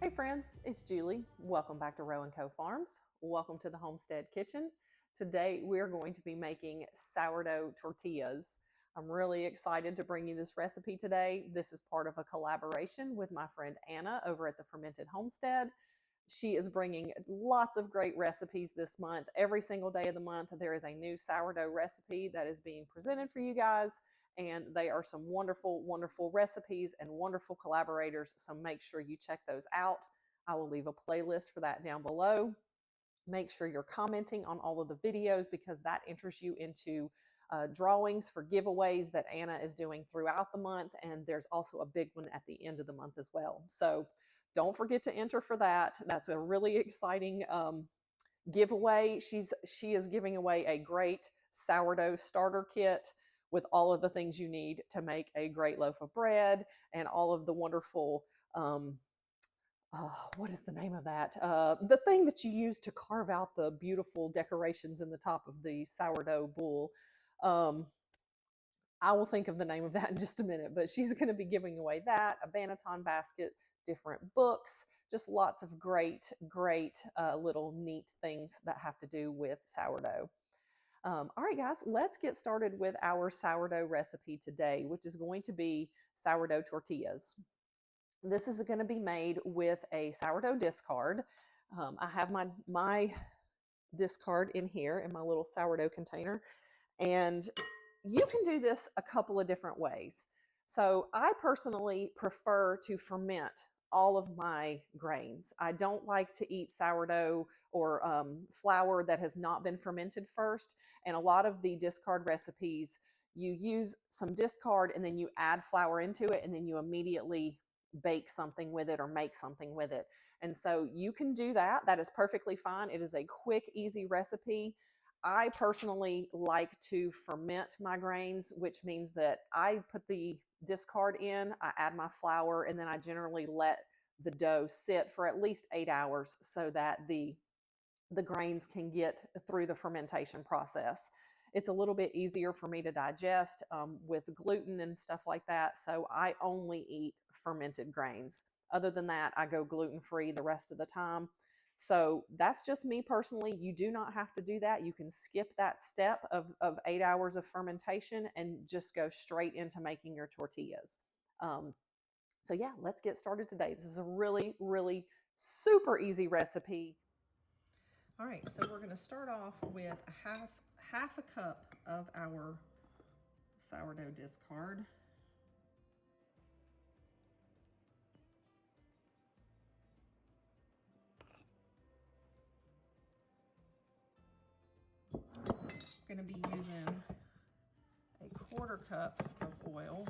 Hey friends, it's Julie. Welcome back to Row & Co Farms. Welcome to the Homestead Kitchen. Today we're going to be making sourdough tortillas. I'm really excited to bring you this recipe today. This is part of a collaboration with my friend Anna over at the Fermented Homestead. She is bringing lots of great recipes this month. Every single day of the month there is a new sourdough recipe that is being presented for you guys. And they are some wonderful, wonderful recipes and wonderful collaborators. So make sure you check those out. I will leave a playlist for that down below. Make sure you're commenting on all of the videos because that enters you into drawings for giveaways that Anna is doing throughout the month. And there's also a big one at the end of the month as well. So don't forget to enter for that. That's a really exciting giveaway. She is giving away a great sourdough starter kit with all of the things you need to make a great loaf of bread and all of the wonderful, what is the name of that? The thing that you use to carve out the beautiful decorations in the top of the sourdough bowl. I will think of the name of that in just a minute, but she's going to be giving away that, a Banneton basket, different books, just lots of great little neat things that have to do with sourdough. All right, guys, let's get started with our sourdough recipe today, which is going to be sourdough tortillas. This is going to be made with a sourdough discard. I have my discard in here in my little sourdough container, and you can do this a couple of different ways. So I personally prefer to ferment all of my grains. I don't like to eat sourdough or flour that has not been fermented first. And a lot of the discard recipes, you use some discard and then you add flour into it and then you immediately bake something with it or make something with it. And so you can do that. That is perfectly fine. It is a quick, easy recipe. I personally like to ferment my grains, which means that I put the discard in, I add my flour, and then I generally let the dough sit for at least 8 hours so that the grains can get through the fermentation process. It's a little bit easier for me to digest with gluten and stuff like that, so I only eat fermented grains. Other than that, I go gluten-free the rest of the time. So that's just me personally. You do not have to do that. You can skip that step of 8 hours of fermentation and just go straight into making your tortillas. So yeah, let's get started today. This is a really, really super easy recipe. All right, so we're going to start off with half a cup of our sourdough discard. Going to be using a 1/4 cup of oil.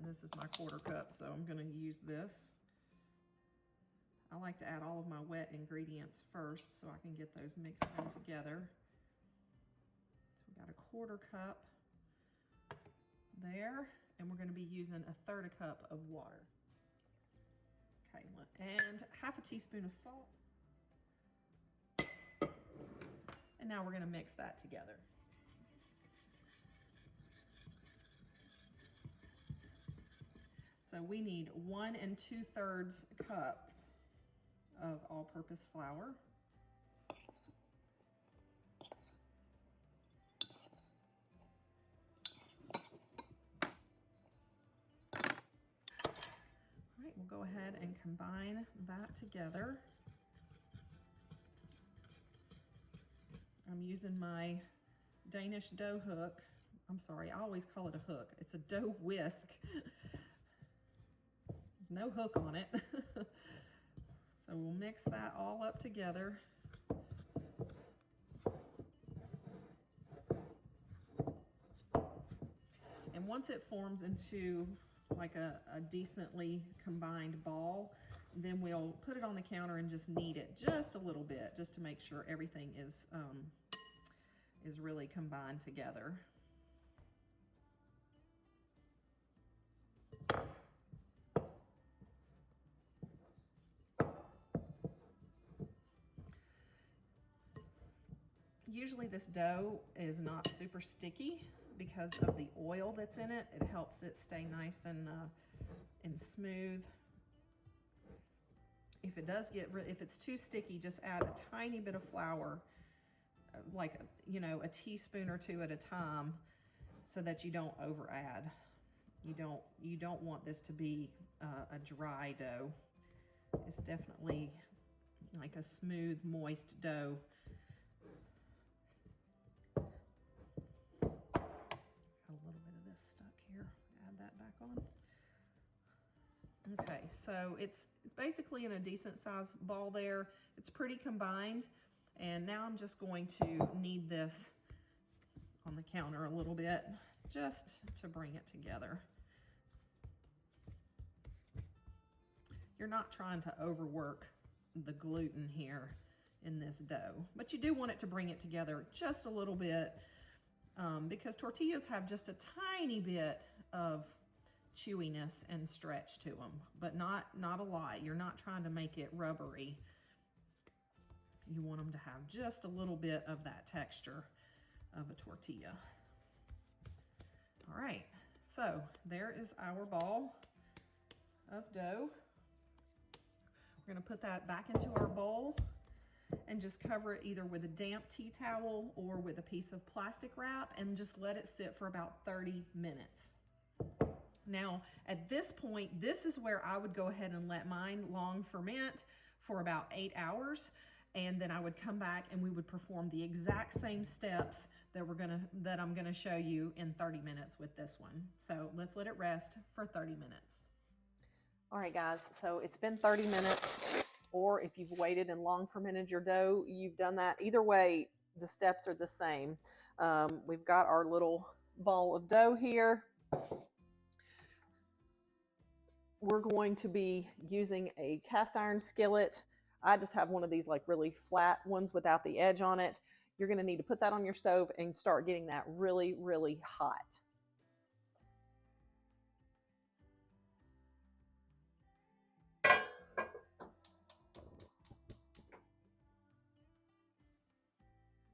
This is my 1/4 cup, so I'm going to use this. I like to add all of my wet ingredients first so I can get those mixed in together. So we got a 1/4 cup there, and we're going to be using a 1/3 cup of water. Okay, and half a teaspoon of salt. And now we're going to mix that together. So we need 1 2/3 cups of all-purpose flour. All right, we'll go ahead and combine that together. I'm using my Danish dough hook. I'm sorry, I always call it a hook. It's a dough whisk. There's no hook on it. So we'll mix that all up together. And once it forms into like a decently combined ball, then we'll put it on the counter and just knead it just a little bit, just to make sure everything is really combined together. Usually this dough is not super sticky because of the oil that's in it. It helps it stay nice and smooth. if it does get, if it's too sticky, just add a tiny bit of flour, like, you know, a teaspoon or two at a time, so that you don't over add. You don't want this to be a dry dough. It's definitely like a smooth, moist dough. Got a little bit of this stuck here. Add that back on. Okay, so it's basically in a decent sized ball there. It's pretty combined. And now I'm just going to knead this on the counter a little bit, just to bring it together. You're not trying to overwork the gluten here in this dough, but you do want it to bring it together just a little bit, because tortillas have just a tiny bit of chewiness and stretch to them, but not a lot. You're not trying to make it rubbery. You want them to have just a little bit of that texture of a tortilla. All right, so there is our ball of dough. We're gonna put that back into our bowl and just cover it either with a damp tea towel or with a piece of plastic wrap, and just let it sit for about 30 minutes. Now, at this point, this is where I would go ahead and let mine long ferment for about 8 hours. And then I would come back and we would perform the exact same steps that I'm gonna show you in 30 minutes with this one. So let's let it rest for 30 minutes. All right, guys, so it's been 30 minutes, or if you've waited and long fermented your dough, you've done that. Either way, the steps are the same. We've got our little ball of dough here. We're going to be using a cast iron skillet. I just have one of these like really flat ones without the edge on it. You're going to need to put that on your stove and start getting that really, really hot.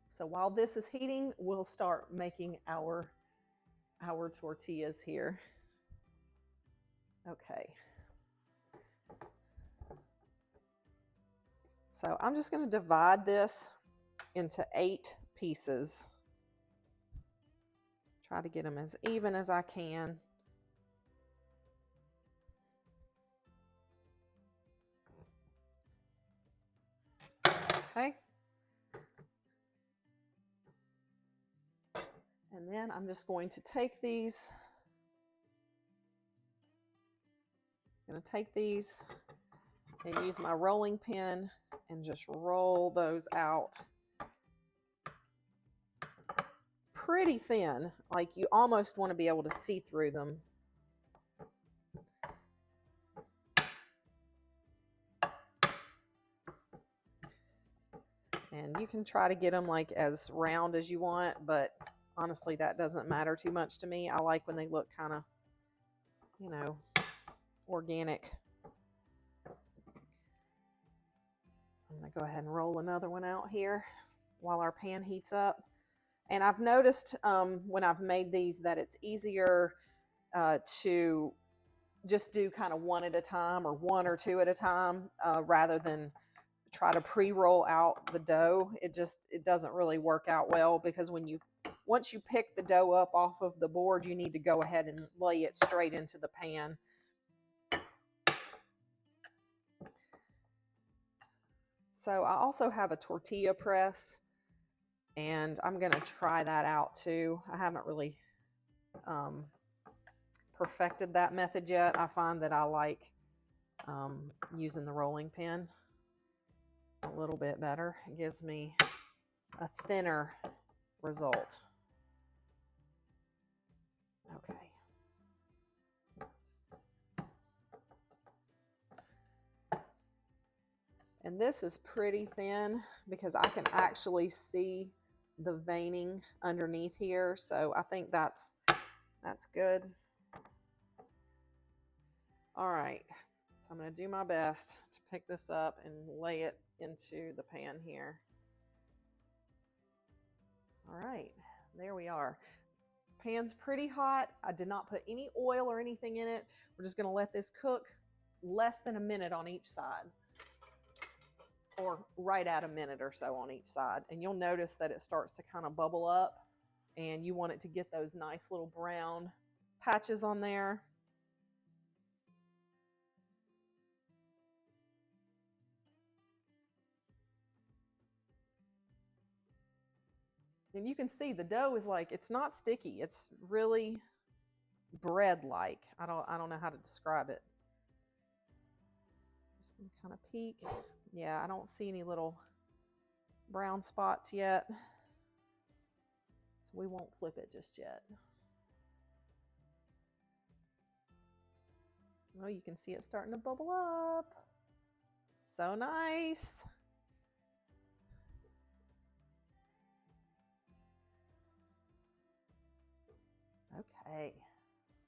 So while this is heating, we'll start making our tortillas here. Okay. So I'm just going to divide this into 8 pieces. Try to get them as even as I can. Okay. And then I'm just going to take these. I'm going to take these and use my rolling pin and just roll those out pretty thin, like you almost want to be able to see through them. And you can try to get them like as round as you want, but honestly that doesn't matter too much to me. I like when they look kind of, you know, organic. I'm going to go ahead and roll another one out here while our pan heats up. And I've noticed when I've made these that it's easier to just do kind of one at a time, or 1 or 2 at a time, rather than try to pre-roll out the dough. It doesn't really work out well, because once you pick the dough up off of the board, you need to go ahead and lay it straight into the pan. So I also have a tortilla press, and I'm going to try that out too. I haven't really perfected that method yet. I find that I like using the rolling pin a little bit better. It gives me a thinner result. Okay. And this is pretty thin because I can actually see the veining underneath here. So I think that's good. All right. So I'm going to do my best to pick this up and lay it into the pan here. All right. There we are. Pan's pretty hot. I did not put any oil or anything in it. We're just going to let this cook less than a minute on each side. or right at a minute or so on each side. And you'll notice that it starts to kind of bubble up, and you want it to get those nice little brown patches on there. And you can see the dough is like, it's not sticky. It's really bread-like. I don't know how to describe it. Just gonna kind of peek. Yeah, I don't see any little brown spots yet. So we won't flip it just yet. Oh, you can see it starting to bubble up. So nice. Okay.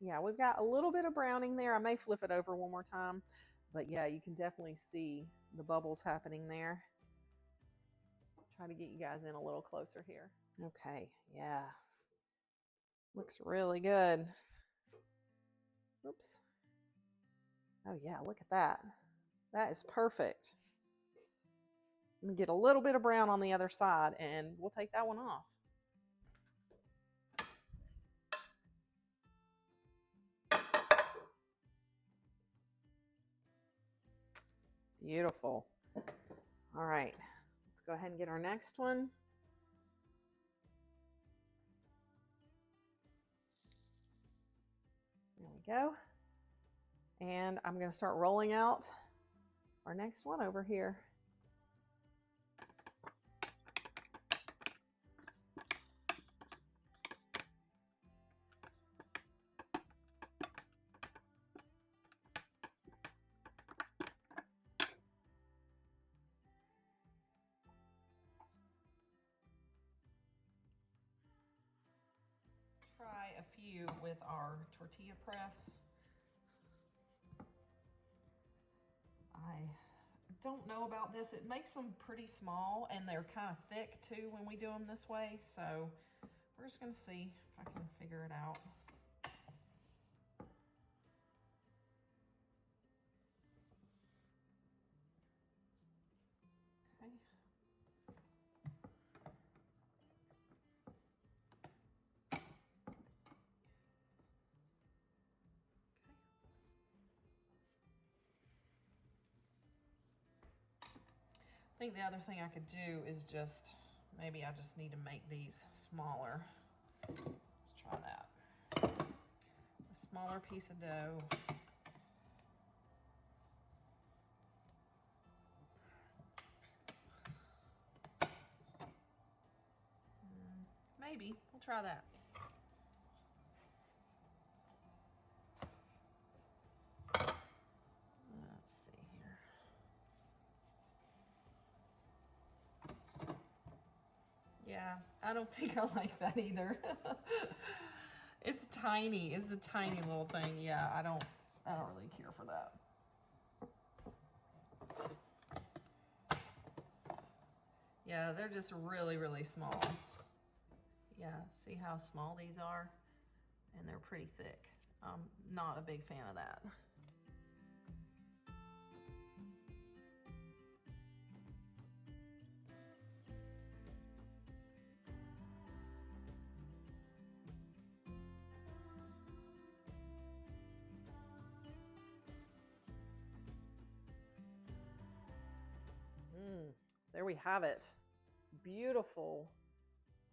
Yeah, we've got a little bit of browning there. I may flip it over one more time, but yeah, you can definitely see the bubbles happening there. Try to get you guys in a little closer here. Okay, yeah. Looks really good. Oops. Oh yeah, look at that. That is perfect. I'm gonna get a little bit of brown on the other side and we'll take that one off. Beautiful. All right, let's go ahead and get our next one. There we go. And I'm going to start rolling out our next one over here. Try a few with our tortilla press. I don't know about this. It makes them pretty small and they're kind of thick too when we do them this way. So we're just going to see if I can figure it out. Okay. I think the other thing I could do is just, maybe I just need to make these smaller. Let's try that. A smaller piece of dough. Maybe, we'll try that. Let's see here. Yeah, I don't think I like that either. It's tiny. It's a tiny little thing. Yeah, I don't really care for that. Yeah, they're just really, really small. Yeah, see how small these are? And they're pretty thick. I'm not a big fan of that. There we have it. Beautiful,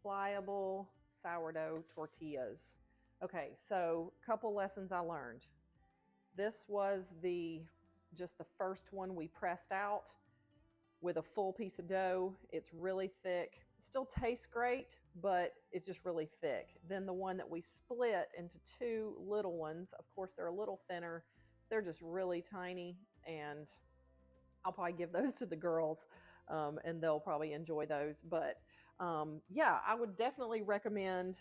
pliable sourdough tortillas. Okay, so a couple lessons I learned. This was just the first one we pressed out with a full piece of dough. It's really thick. It still tastes great, but it's just really thick. Then the one that we split into two little ones, of course they're a little thinner. They're just really tiny, and I'll probably give those to the girls and they'll probably enjoy those. But yeah, I would definitely recommend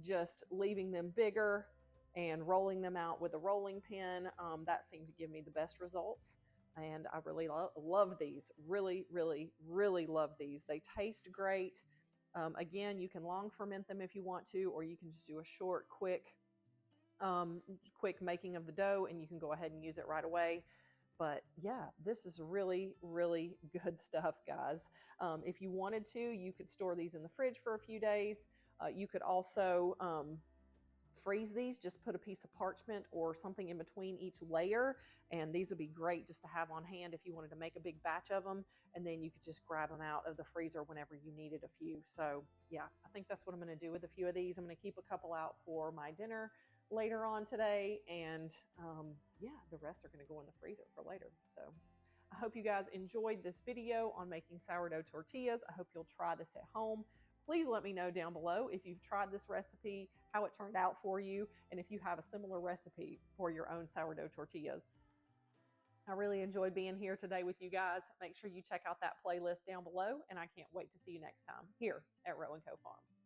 just leaving them bigger and rolling them out with a rolling pin. That seemed to give me the best results. And I really love these. Really, really, really love these. They taste great. Again, you can long ferment them if you want to, or you can just do a short, quick making of the dough, and you can go ahead and use it right away. But yeah, this is really, really good stuff, guys. If you wanted to, you could store these in the fridge for a few days. You could also freeze these, just put a piece of parchment or something in between each layer, and these would be great just to have on hand if you wanted to make a big batch of them, and then you could just grab them out of the freezer whenever you needed a few. So yeah, I think that's what I'm going to do with a few of these. I'm going to keep a couple out for my dinner later on today, and yeah, the rest are going to go in the freezer for later. So I hope you guys enjoyed this video on making sourdough tortillas. I hope you'll try this at home. Please let me know down below if you've tried this recipe, how it turned out for you, and if you have a similar recipe for your own sourdough tortillas. I really enjoyed being here today with you guys. Make sure you check out that playlist down below, and I can't wait to see you next time here at Row & Co Farms.